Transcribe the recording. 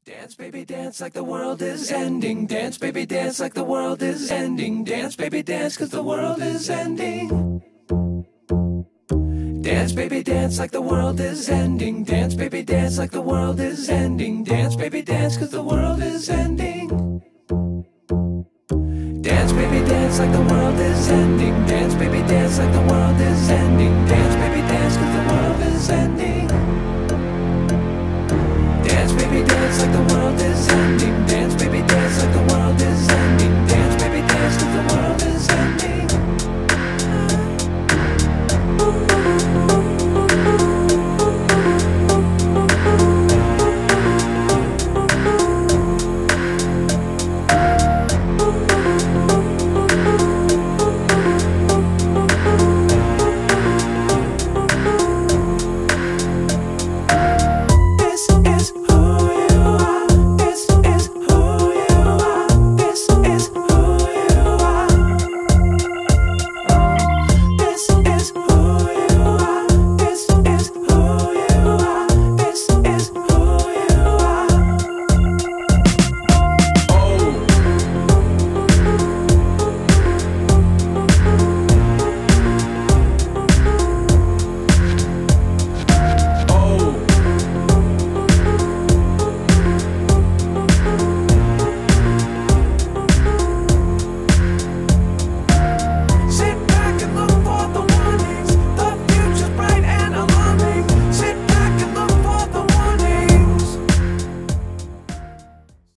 Dance, baby, dance like the world is ending. Dance, baby, dance like the world is ending. Dance, baby, dance 'cause the world is ending. Dance, baby, dance like the world is ending. Dance, baby, dance like the world is ending. Dance, baby, dance 'cause the world is ending. Dance, baby, dance like the world is ending. Dance, baby, dance like the world is ending. Dance, baby, dance 'cause the world is ending. Dance, baby, dance like the world is ending.